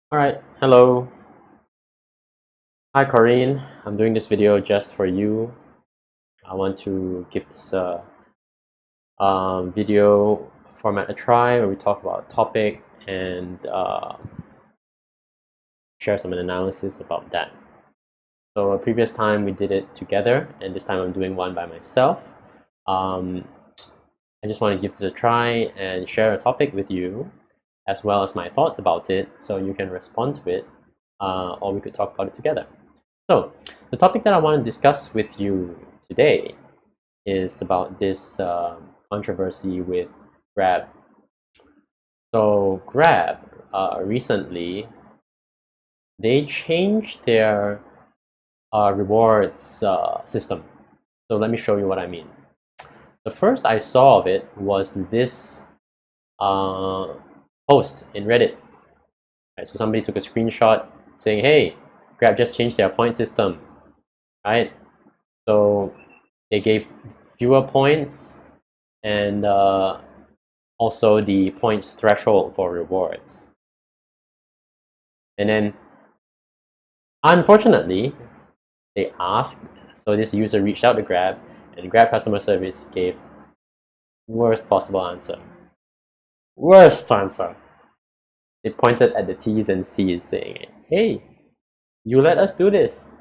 All right, hello. Hi, Corinne. I'm doing this video just for you. I want to give this video format a try where we talk about a topic and share some analysis about that. So a previous time we did it together, and this time I'm doing one by myself. I just want to give this a try and share a topic with you, as well as my thoughts about it, so you can respond to it, or we could talk about it together. So, the topic that I want to discuss with you today is about this controversy with Grab. So, Grab recently they changed their rewards system. So, let me show you what I mean. The first I saw of it was this post in Reddit. Right, so somebody took a screenshot saying, "Hey, Grab just changed their point system." Right? So they gave fewer points and also the points threshold for rewards. And then, unfortunately, they asked, so this user reached out to Grab, and Grab customer service gave worst possible answer. Worst answer. They pointed at the T's and C's saying, "Hey, you let us do this,"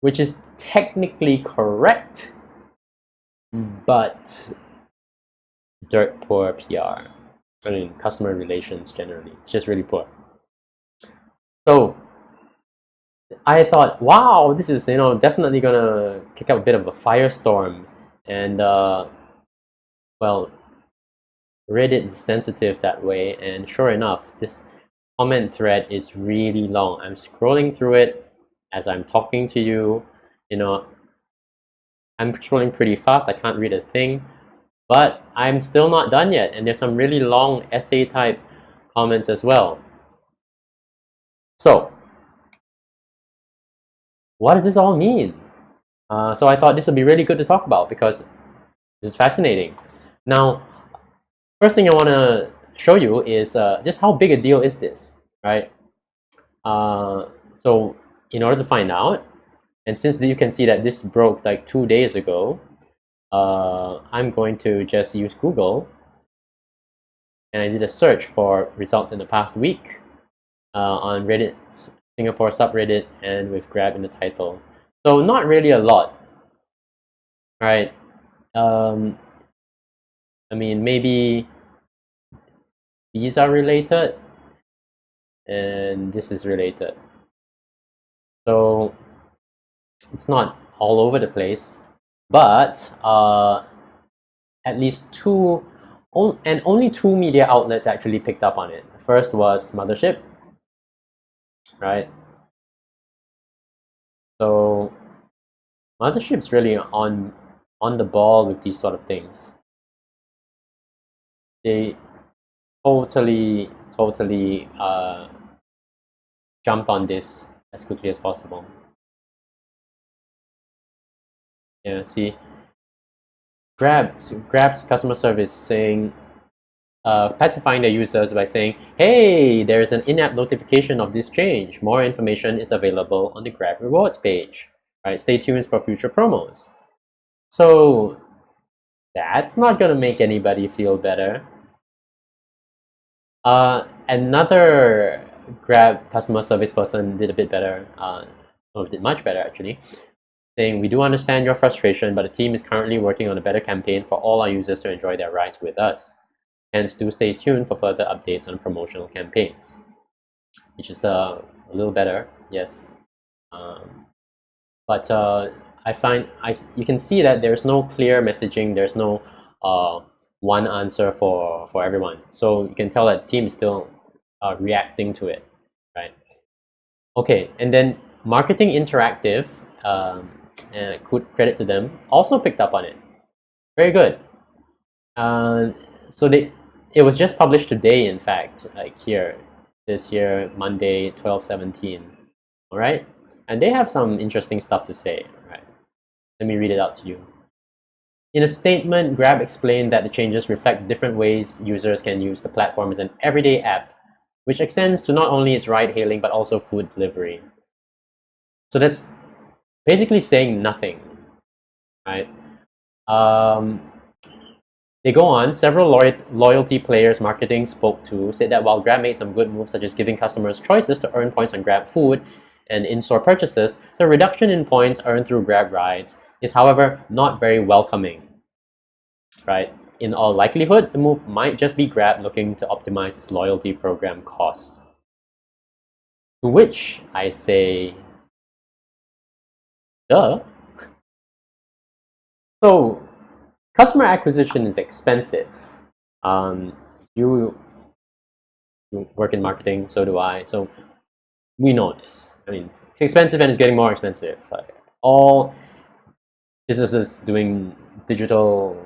which is technically correct, but dirt poor PR. I mean, customer relations generally. It's just really poor. So I thought, wow, this is definitely gonna kick up a bit of a firestorm, and well, Reddit is sensitive that way, and sure enough, this comment thread is really long. I'm scrolling through it as I'm talking to you. I'm scrolling pretty fast. I can't read a thing, but I'm still not done yet, and there's some really long essay type comments as well. So, what does this all mean? So I thought this would be really good to talk about because this is fascinating. Now, first thing I want to show you is just how big a deal is this, right? So in order to find out, and since you can see that this broke like 2 days ago, I'm going to just use Google, and I did a search for results in the past week on Reddit's Singapore subreddit and with Grab in the title. So not really a lot, right? I mean, maybe these are related and this is related. So it's not all over the place, but at least only two media outlets actually picked up on it. The first was Mothership, right? So Mothership's really on the ball with these sort of things. They totally jumped on this as quickly as possible. Yeah, see, Grab's customer service saying, pacifying the users by saying, "Hey, there is an in-app notification of this change. More information is available on the Grab Rewards page. Right, stay tuned for future promos." So that's not gonna make anybody feel better. Another Grab customer service person did a bit better. Did much better actually, saying, "We do understand your frustration, but the team is currently working on a better campaign for all our users to enjoy their rides with us. Hence, do stay tuned for further updates on promotional campaigns," which is a little better, yes. But you can see that there's no clear messaging. There's no one answer for everyone. So you can tell that the team is still reacting to it, right? Okay, and then Marketing Interactive, and credit to them, also picked up on it. Very good. So it was just published today, in fact, like this here, Monday, 12/17. All right, and they have some interesting stuff to say. Right, let me read it out to you. In a statement, Grab explained that the changes reflect different ways users can use the platform as an everyday app which extends to not only its ride-hailing but also food delivery. So that's basically saying nothing, right? They go on, several loyalty players marketing spoke to said that while Grab made some good moves such as giving customers choices to earn points on Grab food and in-store purchases, the reduction in points earned through Grab rides is however not very welcoming, right? In all likelihood, the move might just be Grab looking to optimize its loyalty program costs. To which I say, duh. So, customer acquisition is expensive. You work in marketing, so do I. So we know this. I mean, it's expensive and it's getting more expensive. Like all businesses doing digital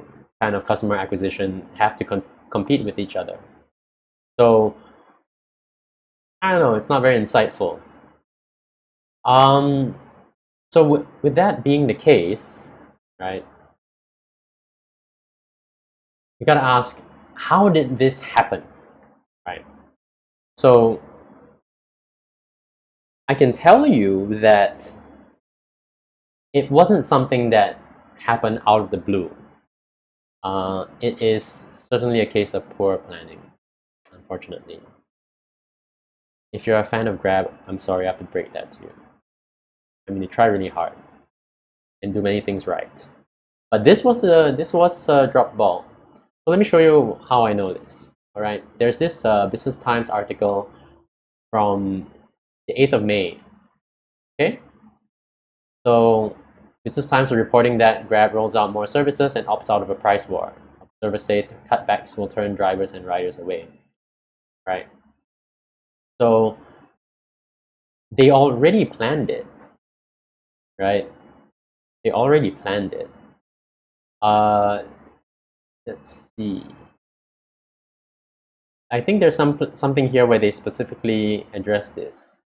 kind of customer acquisition have to compete with each other. So I don't know. It's not very insightful. So with that being the case, right? You gotta ask, how did this happen, right? So I can tell you that it wasn't something that happened out of the blue. It is certainly a case of poor planning, unfortunately. If you're a fan of Grab, I'm sorry I have to break that to you. I mean, they try really hard and do many things right. But this was a drop ball. So let me show you how I know this. All right, there's this Business Times article from the 8th of May. Okay, so Business Times are reporting that Grab rolls out more services and opts out of a price war. Observers say cutbacks will turn drivers and riders away. Right. So they already planned it. Right. They already planned it. Let's see. I think there's something here where they specifically address this.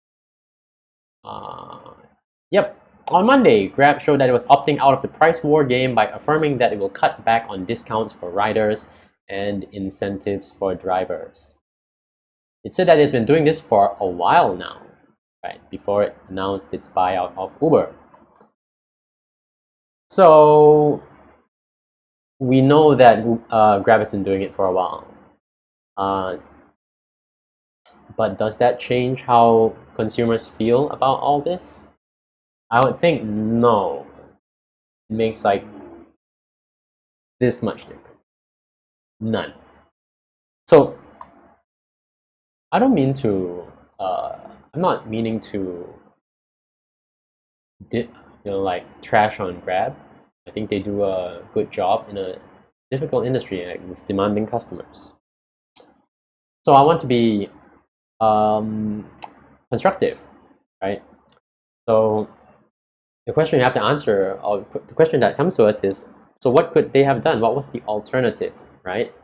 Yep. On Monday, Grab showed that it was opting out of the price war game by affirming that it will cut back on discounts for riders and incentives for drivers. It said that it's been doing this for a while now, right? Before it announced its buyout of Uber. So we know that Grab has been doing it for a while. But does that change how consumers feel about all this? I would think no. It makes like this much difference. None. So I don't mean to. I'm not meaning to. Like trash on Grab. I think they do a good job in a difficult industry, like, with demanding customers. So I want to be constructive, right? So the question you have to answer, or the question that comes to us is, so what could they have done? What was the alternative, right?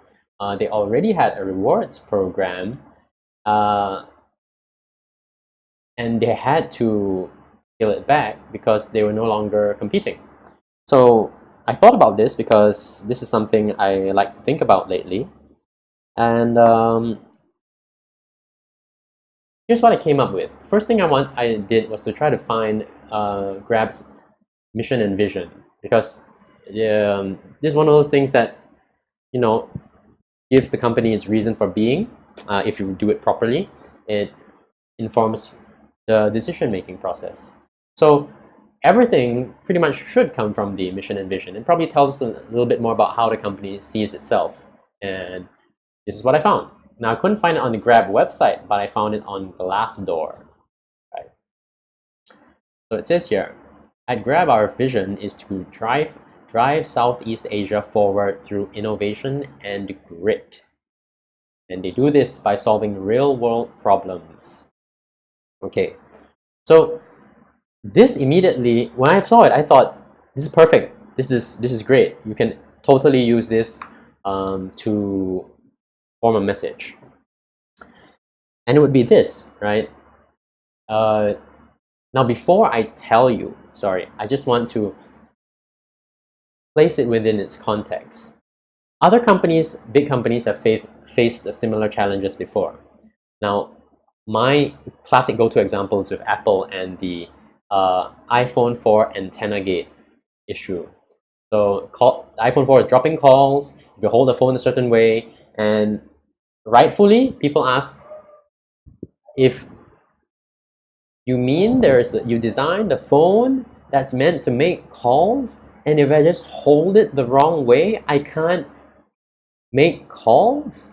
They already had a rewards program, and they had to scale it back because they were no longer competing. So I thought about this because this is something I like to think about lately. And here's what I came up with. First thing I did was to try to find Grab's mission and vision, because this is one of those things that, gives the company its reason for being. If you do it properly, it informs the decision-making process. So everything pretty much should come from the mission and vision. It probably tells us a little bit more about how the company sees itself. And this is what I found. Now, I couldn't find it on the Grab website, but I found it on Glassdoor. Right. So it says here, at Grab, our vision is to drive Southeast Asia forward through innovation and grit. And they do this by solving real-world problems. Okay, so this immediately, when I saw it, I thought, this is perfect. This is great. You can totally use this to form a message. And it would be this, right? Now, before I tell you, I just want to place it within its context. Other companies, big companies, have faced similar challenges before. Now, my classic go-to examples with Apple and the iPhone 4 antenna gate issue. So iPhone 4 is dropping calls, you hold the phone a certain way, and rightfully, people ask if you mean you designed the phone that's meant to make calls, and if I just hold it the wrong way, I can't make calls?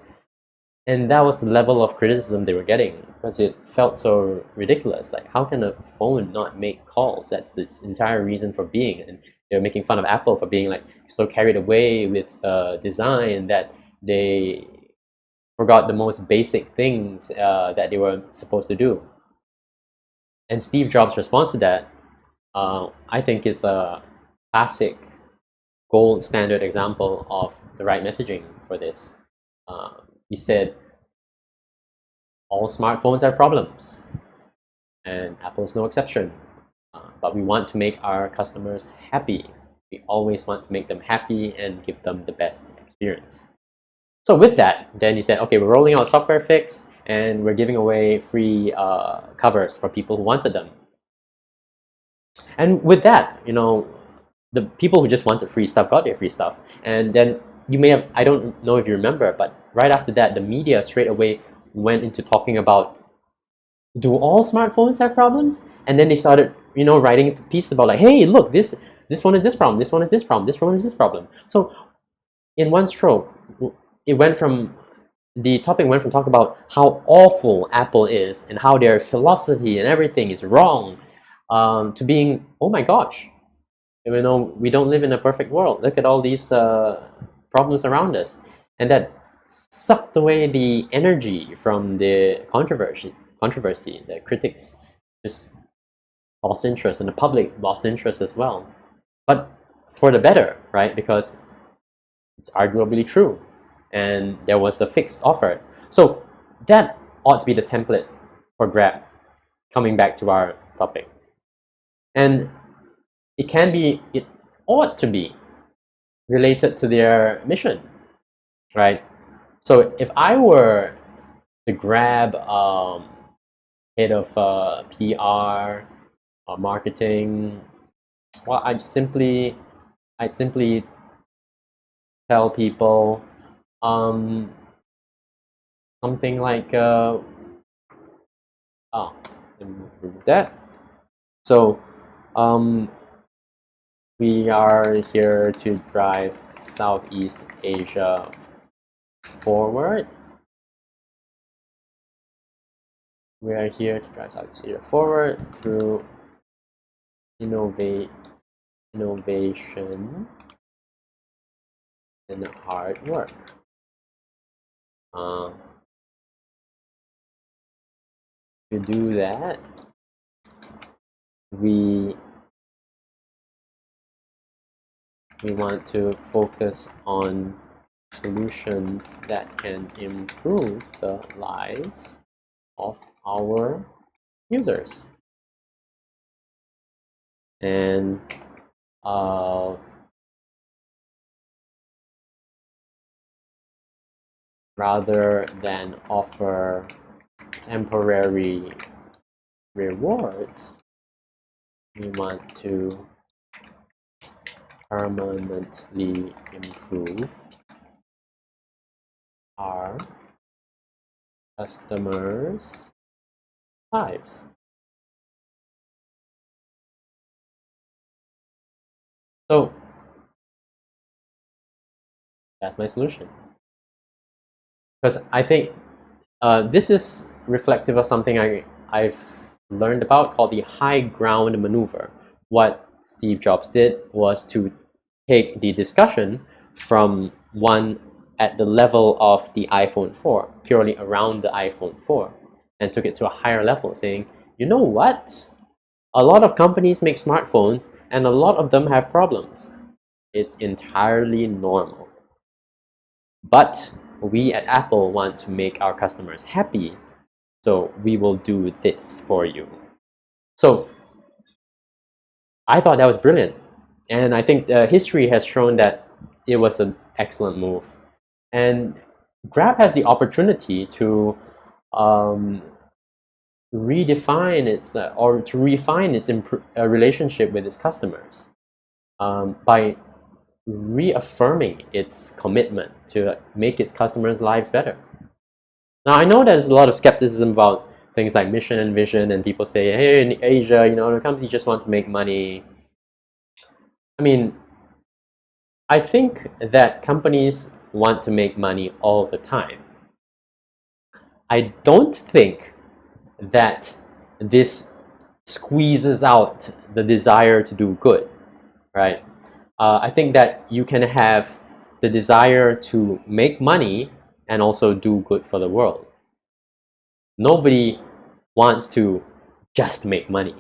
And that was the level of criticism they were getting because it felt so ridiculous. Like, how can a phone not make calls? That's its entire reason for being. And they're making fun of Apple for being like so carried away with design that they forgot the most basic things that they were supposed to do. And Steve Jobs' response to that, I think, is a classic gold standard example of the right messaging for this. He said, all smartphones have problems, and Apple is no exception. But we want to make our customers happy. We always want to make them happy and give them the best experience. So with that, then he said, okay, we're rolling out a software fix, and we're giving away free covers for people who wanted them. And with that, you know, the people who just wanted free stuff got their free stuff. And then you may have, I don't know if you remember, but right after that, the media straight away went into talking about, do all smartphones have problems? And then they started, you know, writing pieces about like, hey, look, this one is this problem, this one is this problem, this one is this problem. So in one stroke, the topic went from talking about how awful Apple is and how their philosophy and everything is wrong, to being, oh my gosh, you know, we don't live in a perfect world. Look at all these problems around us. And that sucked away the energy from the controversy. The critics just lost interest, and the public lost interest as well. But for the better, right? Because it's arguably true, and there was a fix offered. So that ought to be the template for Grab, coming back to our topic. And it ought to be related to their mission, right? So if I were the Grab head of PR or marketing, well, I'd simply tell people something like remove that. So we are here to drive Southeast Asia forward. We are here to drive Southeast Asia forward through innovation and hard work. To do that, we want to focus on solutions that can improve the lives of our users. And rather than offer temporary rewards, we want to permanently improve our customers' lives. So that's my solution. Because I think this is reflective of something I've learned about called the high ground maneuver. What Steve Jobs did was to take the discussion from one at the level of the iPhone 4, purely around the iPhone 4, and took it to a higher level, saying, you know what? A lot of companies make smartphones, and a lot of them have problems. It's entirely normal. But we at Apple want to make our customers happy, so we will do this for you. So I thought that was brilliant, and I think history has shown that it was an excellent move. And Grab has the opportunity to redefine its or to refine its relationship with its customers by reaffirming its commitment to make its customers' lives better. Now, I know there's a lot of skepticism about things like mission and vision, and people say, hey, in Asia, the company just want to make money. I mean, I think that companies want to make money all the time. I don't think that this squeezes out the desire to do good, right? I think that you can have the desire to make money and also do good for the world. Nobody wants to just make money.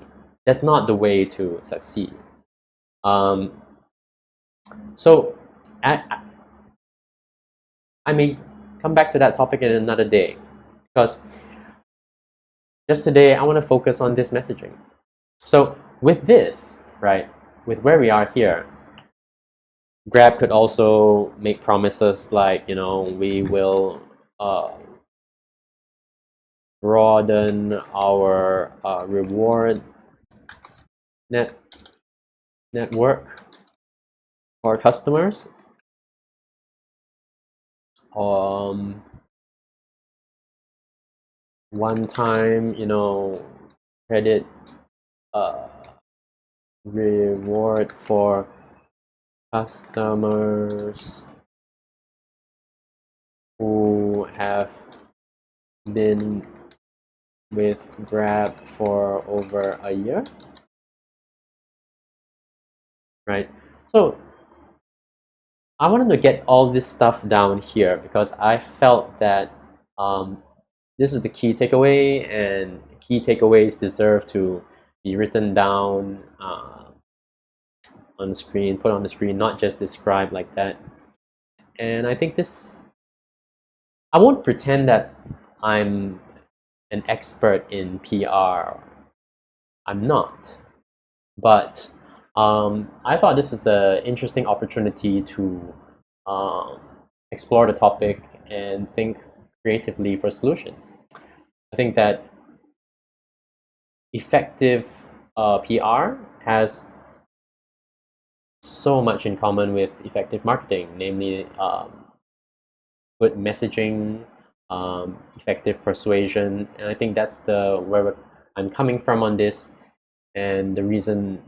That's not the way to succeed. So I may come back to that topic in another day, because just today I want to focus on this messaging. So with this, right, with where we are here, Grab could also make promises like, we will broaden our reward network for customers. One time, credit reward for customers who have been with Grab for over a year, right? So I wanted to get all this stuff down here because I felt that this is the key takeaway, and key takeaways deserve to be written down on the screen, put on the screen, not just described like that. And I think I won't pretend that I'm an expert in PR. I'm not. But I thought this is an interesting opportunity to explore the topic and think creatively for solutions. I think that effective PR has so much in common with effective marketing, namely good messaging, effective persuasion, and I think that's where I'm coming from on this, and the reason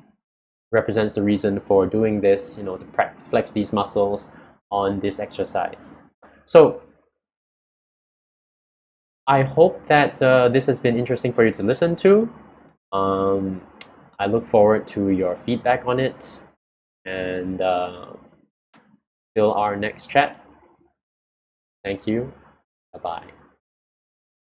represents the reason for doing this, to flex these muscles on this exercise. So I hope that this has been interesting for you to listen to. I look forward to your feedback on it, and till our next chat. Thank you. Bye-bye.